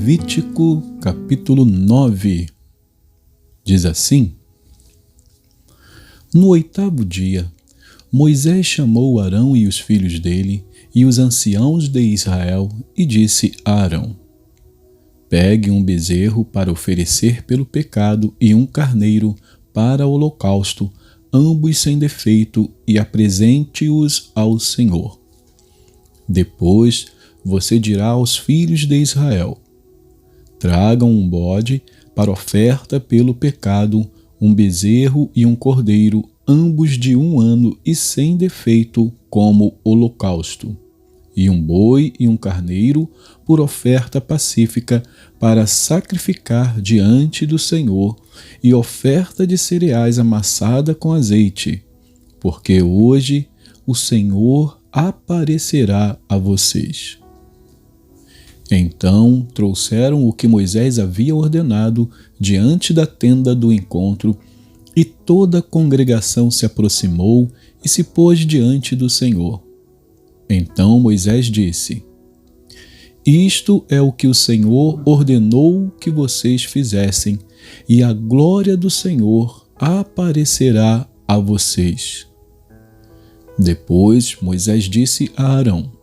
Levítico capítulo 9 diz assim: No 8º dia, Moisés chamou Arão e os filhos dele e os anciãos de Israel e disse a Arão: Pegue um bezerro para oferecer pelo pecado e um carneiro para holocausto, ambos sem defeito, e apresente-os ao Senhor. Depois você dirá aos filhos de Israel: Tragam um bode para oferta pelo pecado, um bezerro e um cordeiro, ambos de 1 ano e sem defeito, como holocausto, e um boi e um carneiro por oferta pacífica para sacrificar diante do Senhor, e oferta de cereais amassada com azeite, porque hoje o Senhor aparecerá a vocês. Então trouxeram o que Moisés havia ordenado diante da tenda do encontro, e toda a congregação se aproximou e se pôs diante do Senhor. Então Moisés disse: Isto é o que o Senhor ordenou que vocês fizessem, e a glória do Senhor aparecerá a vocês. Depois Moisés disse a Arão: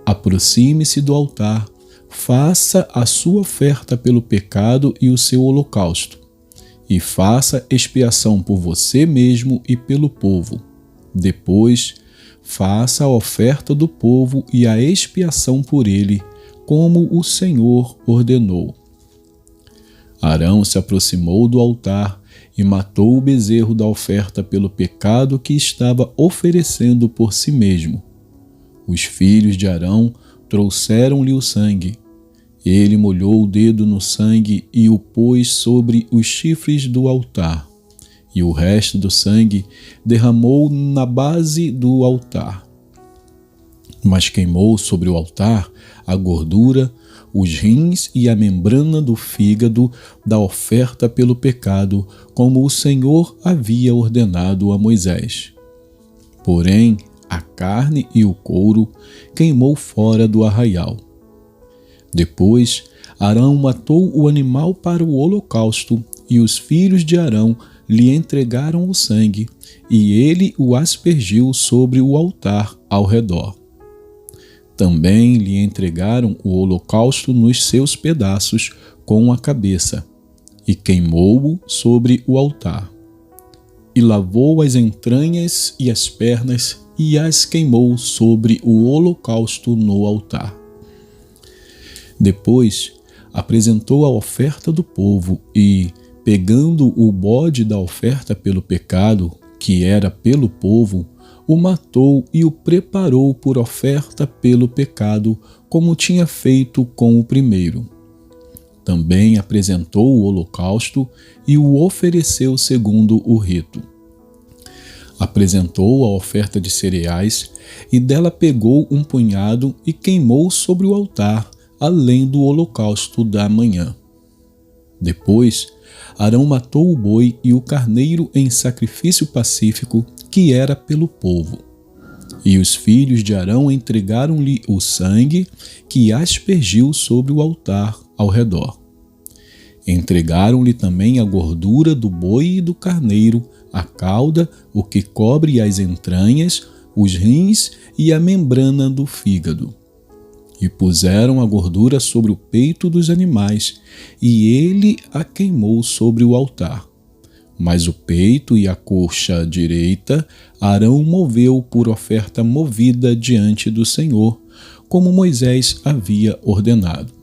Aproxime-se do altar, faça a sua oferta pelo pecado e o seu holocausto, e faça expiação por você mesmo e pelo povo. Depois, faça a oferta do povo e a expiação por ele, como o Senhor ordenou. Arão se aproximou do altar e matou o bezerro da oferta pelo pecado que estava oferecendo por si mesmo. Os filhos de Arão trouxeram-lhe o sangue. Ele molhou o dedo no sangue e o pôs sobre os chifres do altar, e o resto do sangue derramou na base do altar. Mas queimou sobre o altar a gordura, os rins e a membrana do fígado da oferta pelo pecado, como o Senhor havia ordenado a Moisés. Porém, a carne e o couro queimou fora do arraial. Depois, Arão matou o animal para o holocausto, e os filhos de Arão lhe entregaram o sangue, e ele o aspergiu sobre o altar ao redor. Também lhe entregaram o holocausto nos seus pedaços com a cabeça, e queimou-o sobre o altar. E lavou as entranhas e as pernas, e as queimou sobre o holocausto no altar. Depois apresentou a oferta do povo e, pegando o bode da oferta pelo pecado, que era pelo povo, o matou e o preparou por oferta pelo pecado, como tinha feito com o primeiro. Também apresentou o holocausto e o ofereceu segundo o rito. Apresentou a oferta de cereais, e dela pegou um punhado e queimou sobre o altar, além do holocausto da manhã. Depois, Arão matou o boi e o carneiro em sacrifício pacífico, que era pelo povo. E os filhos de Arão entregaram-lhe o sangue, que aspergiu sobre o altar ao redor. Entregaram-lhe também a gordura do boi e do carneiro, a cauda, o que cobre as entranhas, os rins e a membrana do fígado. E puseram a gordura sobre o peito dos animais, e ele a queimou sobre o altar. Mas o peito e a coxa direita Arão moveu por oferta movida diante do Senhor, como Moisés havia ordenado.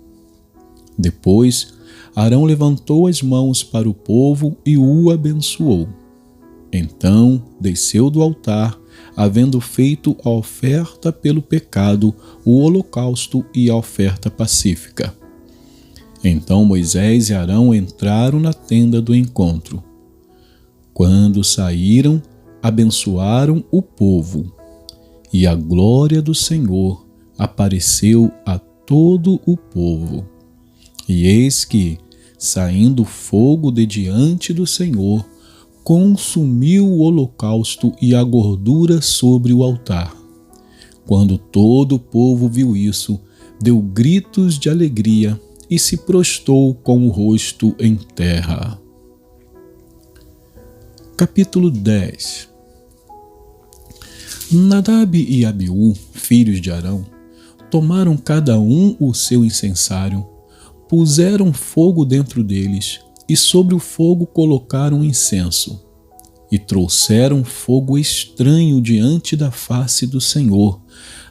Depois, Arão levantou as mãos para o povo e o abençoou. Então desceu do altar, havendo feito a oferta pelo pecado, o holocausto e a oferta pacífica. Então Moisés e Arão entraram na tenda do encontro. Quando saíram, abençoaram o povo, e a glória do Senhor apareceu a todo o povo. E eis que, saindo fogo de diante do Senhor, consumiu o holocausto e a gordura sobre o altar. Quando todo o povo viu isso, deu gritos de alegria e se prostrou com o rosto em terra. Capítulo 10. Nadab e Abiú, filhos de Arão, tomaram cada um o seu incensário, puseram fogo dentro deles e sobre o fogo colocaram incenso. E trouxeram fogo estranho diante da face do Senhor,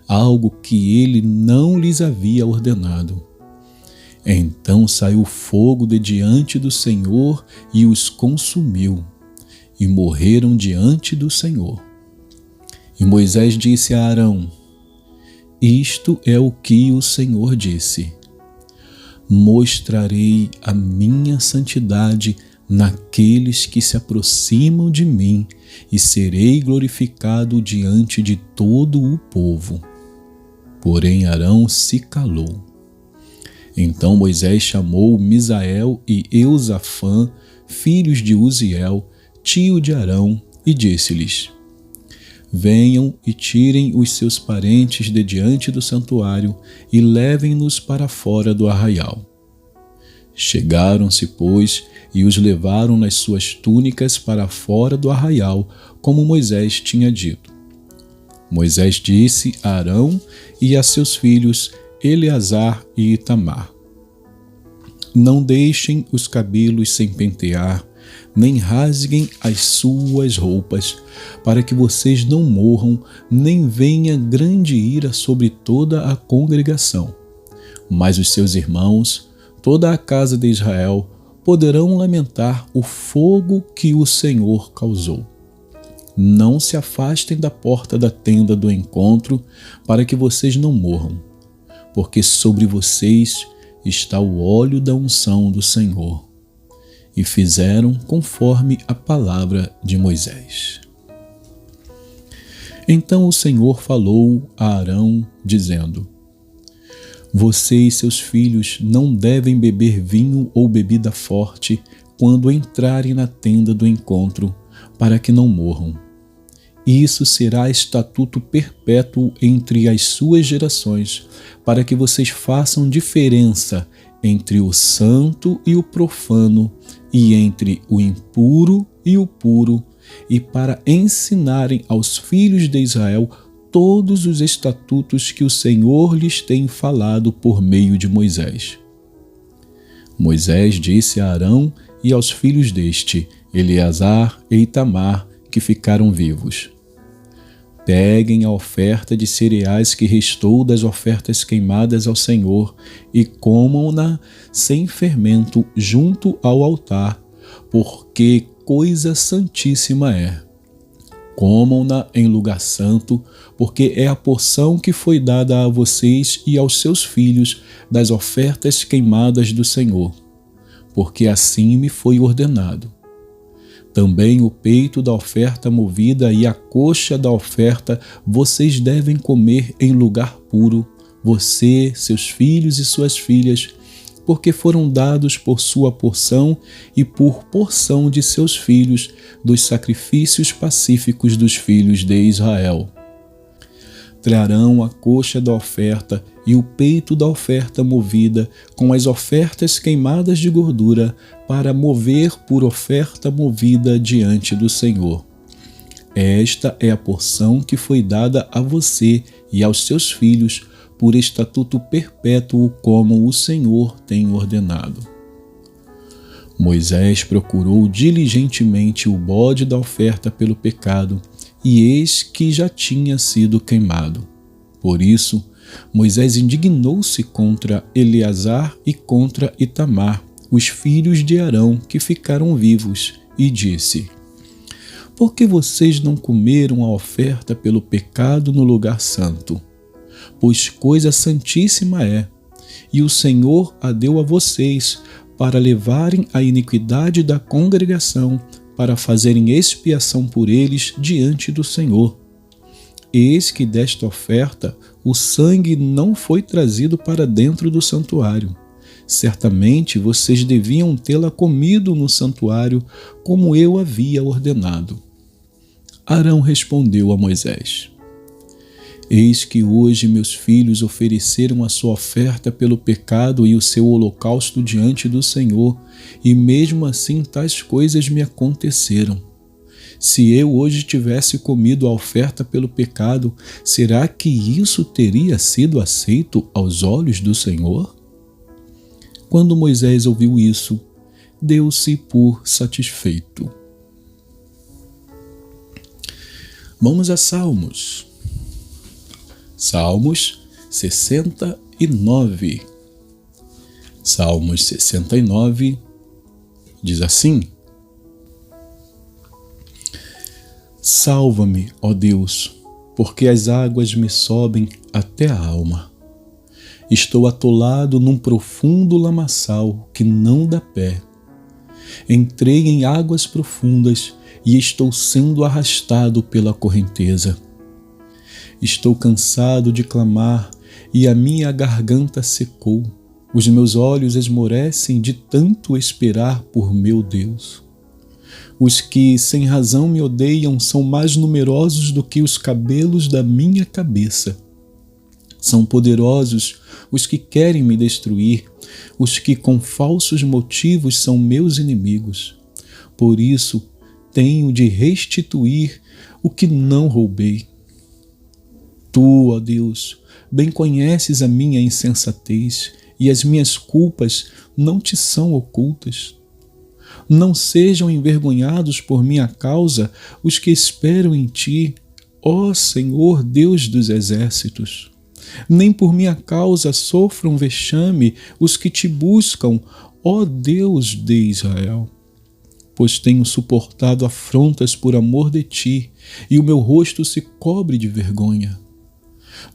algo que ele não lhes havia ordenado. Então saiu fogo de diante do Senhor e os consumiu, e morreram diante do Senhor. E Moisés disse a Arão: Isto é o que o Senhor disse: Mostrarei a minha santidade naqueles que se aproximam de mim, e serei glorificado diante de todo o povo. Porém Arão se calou. Então Moisés chamou Misael e Eusafã, filhos de Uziel, tio de Arão, e disse-lhes: Venham e tirem os seus parentes de diante do santuário e levem-nos para fora do arraial. Chegaram-se, pois, e os levaram nas suas túnicas para fora do arraial, como Moisés tinha dito. Moisés disse a Arão e a seus filhos Eleazar e Itamar: Não deixem os cabelos sem pentear, nem rasguem as suas roupas, para que vocês não morram, nem venha grande ira sobre toda a congregação. Mas os seus irmãos, toda a casa de Israel, poderão lamentar o fogo que o Senhor causou. Não se afastem da porta da tenda do encontro, para que vocês não morram, porque sobre vocês está o óleo da unção do Senhor. E fizeram conforme a palavra de Moisés. Então o Senhor falou a Arão, dizendo: Você e seus filhos não devem beber vinho ou bebida forte quando entrarem na tenda do encontro, para que não morram. Isso será estatuto perpétuo entre as suas gerações, para que vocês façam diferença entre o santo e o profano, e entre o impuro e o puro, e para ensinarem aos filhos de Israel todos os estatutos que o Senhor lhes tem falado por meio de Moisés. Moisés disse a Arão e aos filhos deste, Eleazar e Itamar, que ficaram vivos: Peguem a oferta de cereais que restou das ofertas queimadas ao Senhor e comam-na sem fermento junto ao altar, porque coisa santíssima é. Comam-na em lugar santo, porque é a porção que foi dada a vocês e aos seus filhos das ofertas queimadas do Senhor, porque assim me foi ordenado. Também o peito da oferta movida e a coxa da oferta vocês devem comer em lugar puro, você, seus filhos e suas filhas, porque foram dados por sua porção e por porção de seus filhos dos sacrifícios pacíficos dos filhos de Israel. Trarão a coxa da oferta e o peito da oferta movida com as ofertas queimadas de gordura para mover por oferta movida diante do Senhor. Esta é a porção que foi dada a você e aos seus filhos por estatuto perpétuo, como o Senhor tem ordenado. Moisés procurou diligentemente o bode da oferta pelo pecado, e eis que já tinha sido queimado. Por isso, Moisés indignou-se contra Eleazar e contra Itamar, os filhos de Arão que ficaram vivos, e disse: Por que vocês não comeram a oferta pelo pecado no lugar santo? Pois coisa santíssima é, e o Senhor a deu a vocês para levarem a iniquidade da congregação, para fazerem expiação por eles diante do Senhor. Eis que desta oferta o sangue não foi trazido para dentro do santuário. Certamente vocês deviam tê-la comido no santuário, como eu havia ordenado. Arão respondeu a Moisés: Eis que hoje meus filhos ofereceram a sua oferta pelo pecado e o seu holocausto diante do Senhor, e mesmo assim tais coisas me aconteceram. Se eu hoje tivesse comido a oferta pelo pecado, será que isso teria sido aceito aos olhos do Senhor? Quando Moisés ouviu isso, deu-se por satisfeito. Vamos a Salmos. Salmos 69. Salmos 69 diz assim: Salva-me, ó Deus, porque as águas me sobem até a alma. Estou atolado num profundo lamaçal que não dá pé. Entrei em águas profundas e estou sendo arrastado pela correnteza. Estou cansado de clamar e a minha garganta secou. Os meus olhos esmorecem de tanto esperar por meu Deus. Os que sem razão me odeiam são mais numerosos do que os cabelos da minha cabeça. São poderosos os que querem me destruir, os que com falsos motivos são meus inimigos. Por isso, tenho de restituir o que não roubei. Tu, ó Deus, bem conheces a minha insensatez e as minhas culpas não te são ocultas. Não sejam envergonhados por minha causa os que esperam em ti, ó Senhor Deus dos exércitos. Nem por minha causa sofram vexame os que te buscam, ó Deus de Israel. Pois tenho suportado afrontas por amor de ti, e o meu rosto se cobre de vergonha.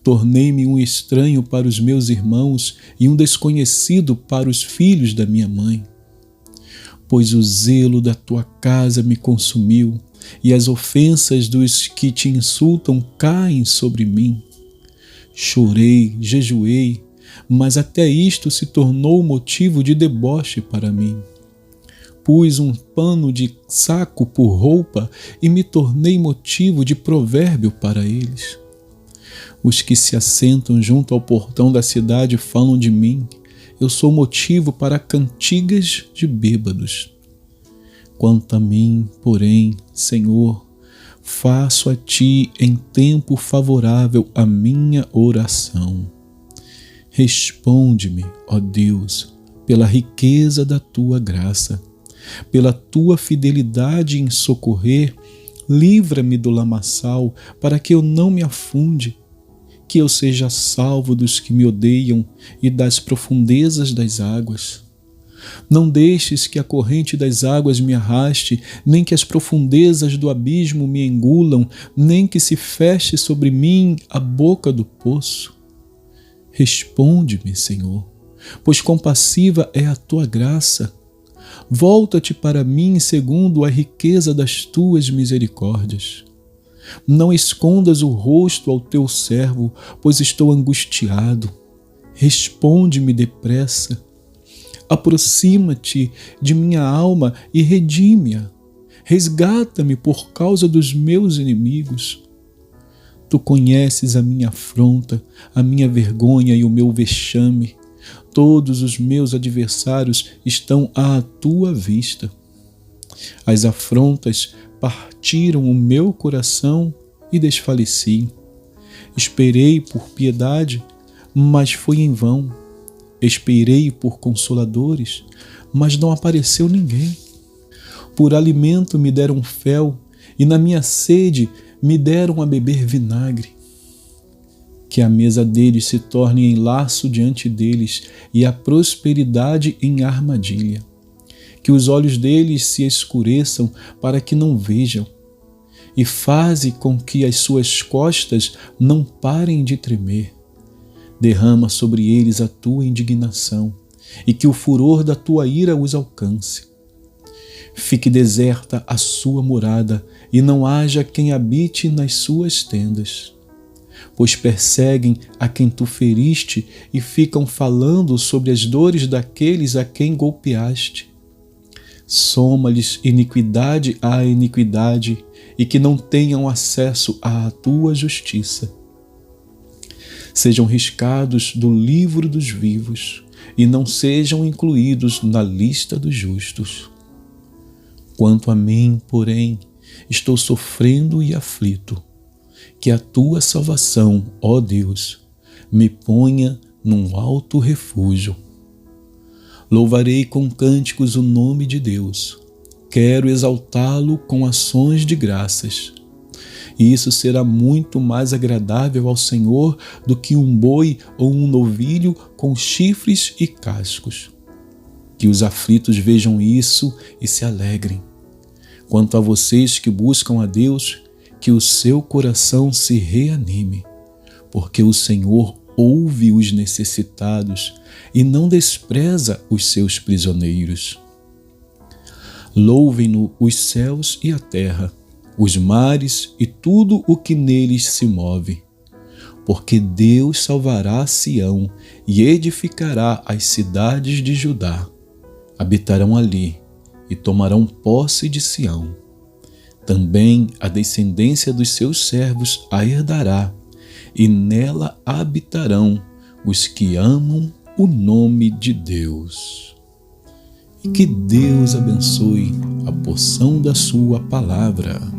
Tornei-me um estranho para os meus irmãos e um desconhecido para os filhos da minha mãe. Pois o zelo da tua casa me consumiu, e as ofensas dos que te insultam caem sobre mim. Chorei, jejuei, mas até isto se tornou motivo de deboche para mim. Pus um pano de saco por roupa e me tornei motivo de provérbio para eles. Os que se assentam junto ao portão da cidade falam de mim. Eu sou motivo para cantigas de bêbados. Quanto a mim, porém, Senhor, faço a ti em tempo favorável a minha oração. Responde-me, ó Deus, pela riqueza da tua graça. Pela tua fidelidade em socorrer, livra-me do lamaçal, para que eu não me afunde, que eu seja salvo dos que me odeiam e das profundezas das águas. Não deixes que a corrente das águas me arraste, nem que as profundezas do abismo me engulam, nem que se feche sobre mim a boca do poço. Responde-me, Senhor, pois compassiva é a tua graça. Volta-te para mim segundo a riqueza das tuas misericórdias. Não escondas o rosto ao teu servo, pois estou angustiado. Responde-me depressa. Aproxima-te de minha alma e redime-a. Resgata-me por causa dos meus inimigos. Tu conheces a minha afronta, a minha vergonha e o meu vexame. Todos os meus adversários estão à tua vista. As afrontas partiram o meu coração e desfaleci. Esperei por piedade, mas foi em vão. Esperei por consoladores, mas não apareceu ninguém. Por alimento me deram fel, e na minha sede me deram a beber vinagre. Que a mesa deles se torne em laço diante deles, e a prosperidade em armadilha. Que os olhos deles se escureçam para que não vejam, e faze com que as suas costas não parem de tremer. Derrama sobre eles a tua indignação, e que o furor da tua ira os alcance. Fique deserta a sua morada, e não haja quem habite nas suas tendas. Pois perseguem a quem tu feriste e ficam falando sobre as dores daqueles a quem golpeaste. Soma-lhes iniquidade à iniquidade, e que não tenham acesso à tua justiça. sejam riscados do livro dos vivos e não sejam incluídos na lista dos justos. Quanto a mim, porém, estou sofrendo e aflito. Que a tua salvação, ó Deus, me ponha num alto refúgio. Louvarei com cânticos o nome de Deus. Quero exaltá-lo com ações de graças. E isso será muito mais agradável ao Senhor do que um boi ou um novilho com chifres e cascos. Que os aflitos vejam isso e se alegrem. Quanto a vocês que buscam a Deus, que o seu coração se reanime, porque o Senhor ouve os necessitados e não despreza os seus prisioneiros. Louvem-no os céus e a terra, os mares e tudo o que neles se move. Porque Deus salvará Sião e edificará as cidades de Judá. Habitarão ali e tomarão posse de Sião. Também a descendência dos seus servos a herdará, e nela habitarão os que amam o nome de Deus. E que Deus abençoe a porção da sua palavra.